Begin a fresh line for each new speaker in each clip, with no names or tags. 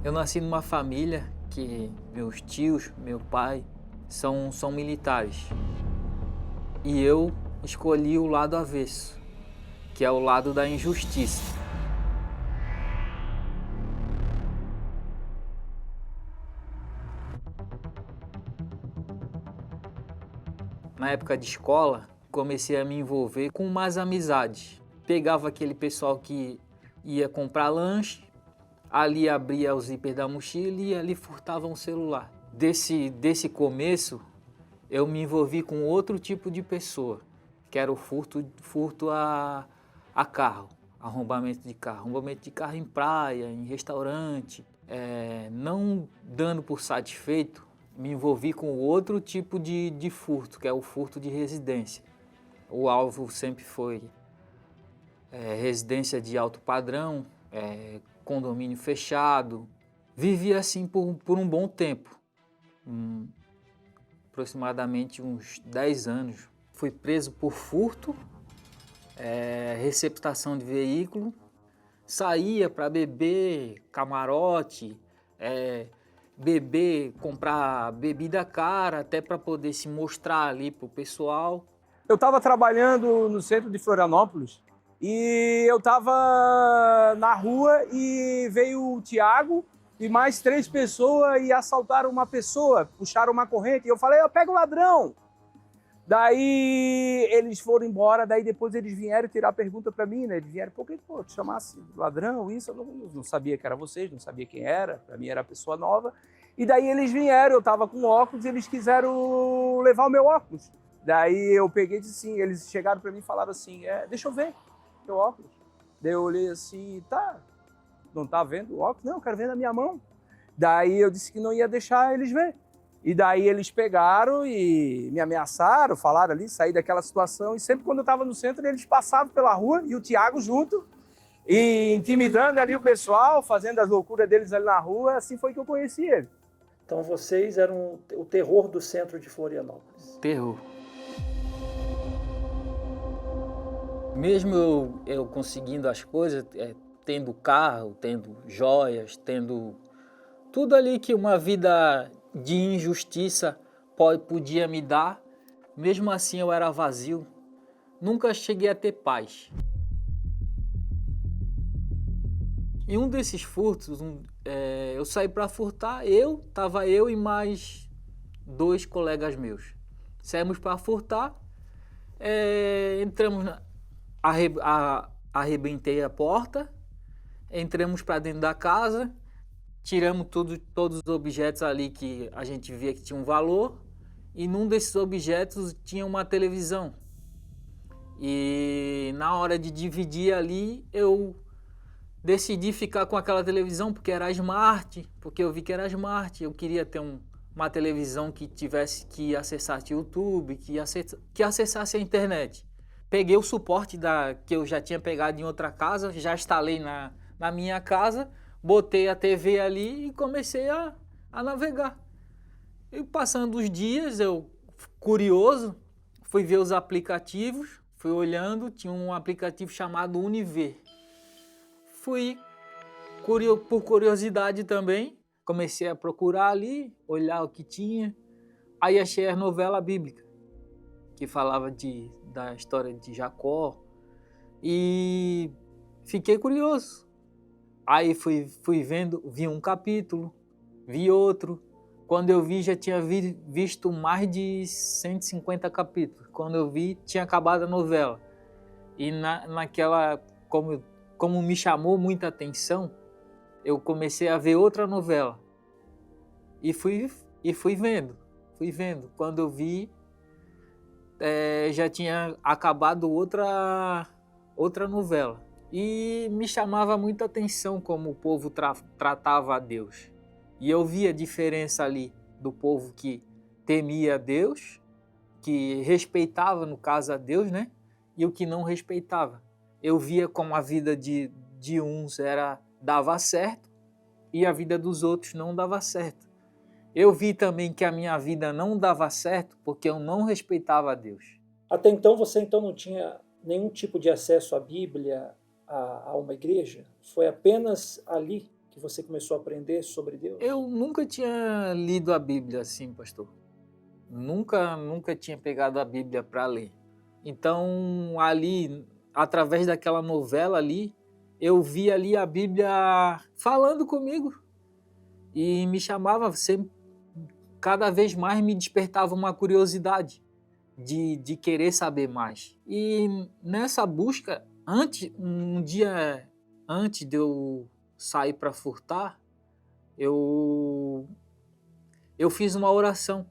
Eu nasci numa família que meus tios, meu pai, são militares. E eu escolhi o lado avesso, que é o lado da injustiça. Na época de escola, comecei a me envolver com mais amizades. Pegava aquele pessoal que ia comprar lanche, ali abria o zíper da mochila e ali furtava um celular. Desse começo, eu me envolvi com outro tipo de pessoa, que era o furto a carro, arrombamento de carro em praia, em restaurante. Não dando por satisfeito, me envolvi com outro tipo de furto, que é o furto de residência. O alvo sempre foi residência de alto padrão, condomínio fechado. Vivi assim por um bom tempo, aproximadamente uns 10 anos. Fui preso por furto, receptação de veículo, saía para beber camarote, beber, comprar bebida cara, até para poder se mostrar ali para o pessoal.
Eu estava trabalhando no centro de Florianópolis e eu estava na rua e veio o Tiago e mais 3 pessoas e assaltaram uma pessoa, puxaram uma corrente e eu falei, eu pego o ladrão. Daí eles foram embora, daí depois eles vieram tirar pergunta para mim, né? Eles vieram, por que te chamasse ladrão, isso? Eu não sabia que era vocês, não sabia quem era, para mim era pessoa nova. E daí eles vieram, eu estava com óculos e eles quiseram levar o meu óculos. Daí eu peguei e disse assim, eles chegaram para mim e falaram assim, deixa eu ver teu óculos. Daí eu olhei assim, tá, não tá vendo o óculos? Não, eu quero ver na minha mão. Daí eu disse que não ia deixar eles ver. E daí eles pegaram e me ameaçaram, falaram ali, saí daquela situação. E sempre quando eu estava no centro, eles passavam pela rua e o Tiago junto, e intimidando ali o pessoal, fazendo as loucuras deles ali na rua. Assim foi que eu conheci ele.
Então vocês eram o terror do centro de Florianópolis.
Terror. Mesmo eu conseguindo as coisas, tendo carro, tendo joias, tendo tudo ali que uma vida de injustiça podia me dar, mesmo assim eu era vazio. Nunca cheguei a ter paz. Em um desses furtos, eu saí para furtar, tava eu e mais 2 colegas meus. Saímos para furtar, entramos arrebentei a porta, entramos para dentro da casa, tiramos todos os objetos ali que a gente via que tinham valor, e num desses objetos tinha uma televisão. E na hora de dividir ali, eu decidi ficar com aquela televisão porque era smart, porque eu vi que era smart. Eu queria ter uma televisão que acessasse YouTube, que acessasse a internet. Peguei o suporte que eu já tinha pegado em outra casa, já instalei na minha casa, botei a TV ali e comecei a navegar. E passando os dias, eu, curioso, fui ver os aplicativos, fui olhando, tinha um aplicativo chamado Univer. Fui, por curiosidade também, comecei a procurar ali, olhar o que tinha. Aí achei a novela bíblica, que falava da história de Jacó, e fiquei curioso. Aí fui vendo, vi um capítulo, vi outro. Quando eu vi, já tinha visto mais de 150 capítulos. Quando eu vi, tinha acabado a novela. E naquela, como me chamou muita atenção, eu comecei a ver outra novela. E fui vendo. Quando eu vi, já tinha acabado outra novela. E me chamava muita atenção como o povo tratava a Deus. E eu via a diferença ali do povo que temia a Deus, que respeitava, no caso, a Deus, né? E o que não respeitava. Eu via como a vida de uns dava certo e a vida dos outros não dava certo. Eu vi também que a minha vida não dava certo porque eu não respeitava a Deus.
Até então você não tinha nenhum tipo de acesso à Bíblia, a uma igreja? Foi apenas ali que você começou a aprender sobre Deus?
Eu nunca tinha lido a Bíblia assim, pastor. Nunca tinha pegado a Bíblia para ler. Então, ali, através daquela novela ali, eu vi ali a Bíblia falando comigo e me chamava sempre, cada vez mais me despertava uma curiosidade de querer saber mais. E nessa busca, um dia antes de eu sair para furtar, eu fiz uma oração.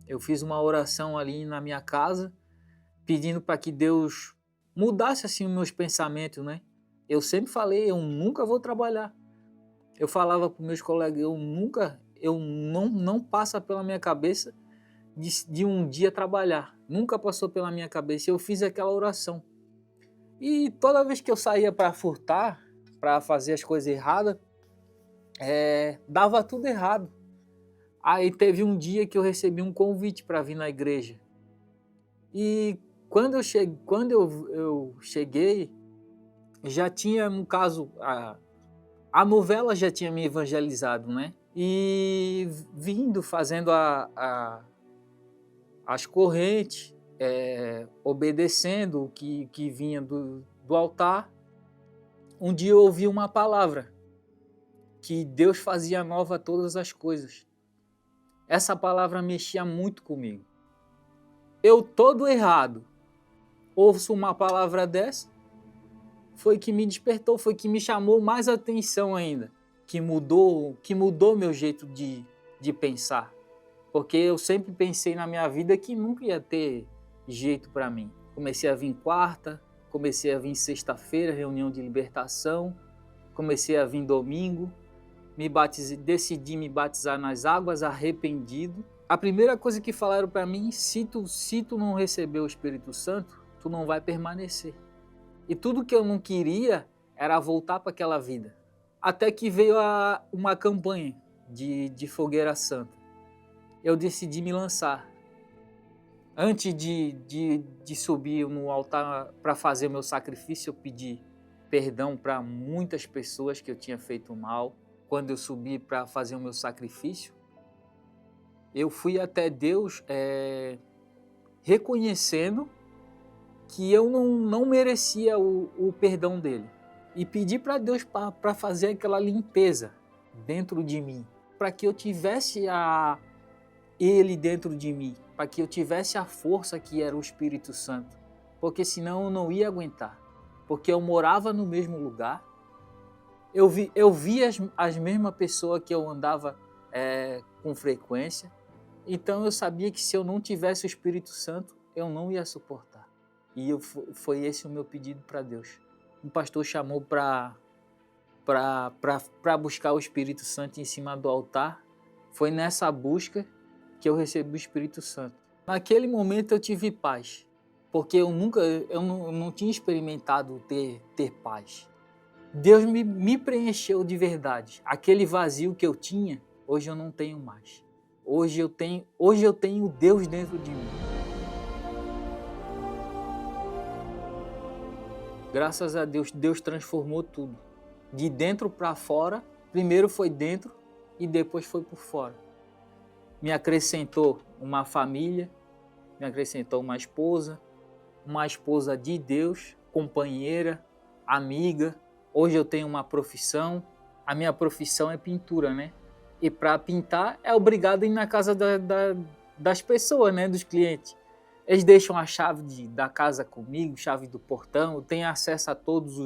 Eu fiz uma oração ali na minha casa, pedindo para que Deus mudasse assim os meus pensamentos, né? Eu sempre falei, eu nunca vou trabalhar. Eu falava para os meus colegas, não passa pela minha cabeça de um dia trabalhar. Nunca passou pela minha cabeça. Eu fiz aquela oração. E toda vez que eu saía para furtar, para fazer as coisas erradas, dava tudo errado. Aí teve um dia que eu recebi um convite para vir na igreja. E quando eu cheguei, já tinha, no caso, a novela já tinha me evangelizado, né? E vindo, fazendo as correntes, obedecendo o que vinha do altar, um dia eu ouvi uma palavra, que Deus fazia nova todas as coisas. Essa palavra mexia muito comigo. Eu todo errado, ouço uma palavra dessa, foi que me despertou, foi que me chamou mais atenção ainda, que mudou meu jeito de pensar. Porque eu sempre pensei na minha vida que nunca ia ter jeito para mim. Comecei a vir quarta, comecei a vir sexta-feira, reunião de libertação, comecei a vir domingo, decidi me batizar nas águas, arrependido. A primeira coisa que falaram para mim, se tu não receber o Espírito Santo, tu não vai permanecer. E tudo que eu não queria era voltar para aquela vida. Até que veio uma campanha de Fogueira Santa. Eu decidi me lançar. Antes de subir no altar para fazer o meu sacrifício, eu pedi perdão para muitas pessoas que eu tinha feito mal. Quando eu subi para fazer o meu sacrifício, eu fui até Deus reconhecendo que eu não merecia o perdão dele. E pedi para Deus para fazer aquela limpeza dentro de mim, para que eu tivesse ele dentro de mim, para que eu tivesse a força que era o Espírito Santo, porque senão eu não ia aguentar, porque eu morava no mesmo lugar, eu vi as mesmas pessoas que eu andava com frequência, então eu sabia que se eu não tivesse o Espírito Santo, eu não ia suportar. E foi esse o meu pedido para Deus. Um pastor chamou para buscar o Espírito Santo em cima do altar. Foi nessa busca que eu recebi o Espírito Santo. Naquele momento eu tive paz, porque eu não tinha experimentado ter paz. Deus me preencheu de verdade. Aquele vazio que eu tinha, hoje eu não tenho mais. Hoje eu tenho Deus dentro de mim. Graças a Deus, Deus transformou tudo. De dentro para fora, primeiro foi dentro e depois foi por fora. Me acrescentou uma família, me acrescentou uma esposa de Deus, companheira, amiga. Hoje eu tenho uma profissão, a minha profissão é pintura, né? E para pintar é obrigado a ir na casa das pessoas, né? Dos clientes. Eles deixam a chave da casa comigo, chave do portão, eu tenho acesso a todos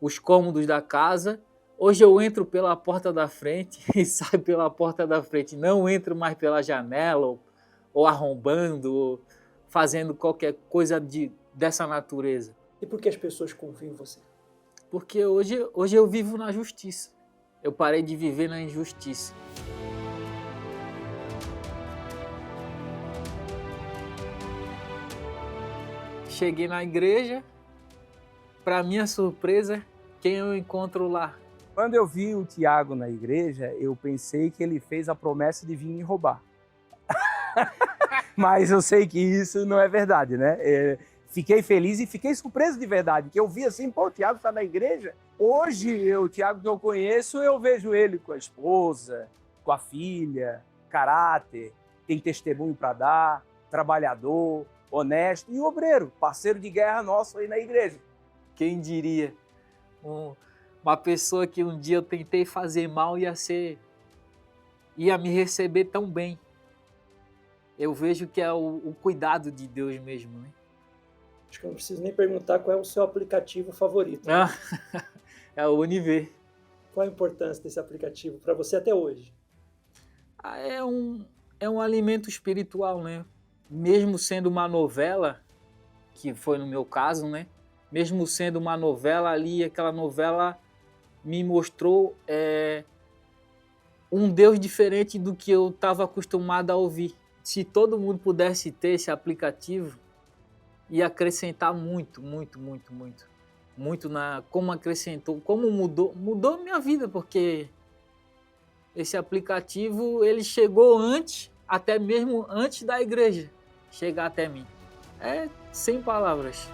os cômodos da casa. Hoje eu entro pela porta da frente e saio pela porta da frente. Não entro mais pela janela ou arrombando, ou fazendo qualquer coisa dessa natureza.
E por que as pessoas confiam em você?
Porque hoje eu vivo na justiça. Eu parei de viver na injustiça. Cheguei na igreja, para minha surpresa, quem eu encontro lá?
Quando eu vi o Tiago na igreja, eu pensei que ele fez a promessa de vir me roubar. Mas eu sei que isso não é verdade, né? Fiquei feliz e fiquei surpreso de verdade, que eu vi assim, pô, o Tiago está na igreja. Hoje, o Tiago que eu conheço, eu vejo ele com a esposa, com a filha, caráter, tem testemunho para dar, trabalhador, honesto e obreiro, parceiro de guerra nosso aí na igreja.
Quem diria? Uma pessoa que um dia eu tentei fazer mal ia me receber tão bem. Eu vejo que é o cuidado de Deus mesmo, né?
Acho que eu não preciso nem perguntar qual é o seu aplicativo favorito.
É o Univer.
Qual a importância desse aplicativo para você até hoje?
É um alimento espiritual, né? Mesmo sendo uma novela, que foi no meu caso, né? Mesmo sendo uma novela ali, aquela novela me mostrou um Deus diferente do que eu estava acostumado a ouvir. Se todo mundo pudesse ter esse aplicativo, ia acrescentar muito, muito, muito, muito. Muito como acrescentou, como mudou minha vida, porque esse aplicativo, ele chegou até mesmo antes da igreja chegar até mim. É sem palavras.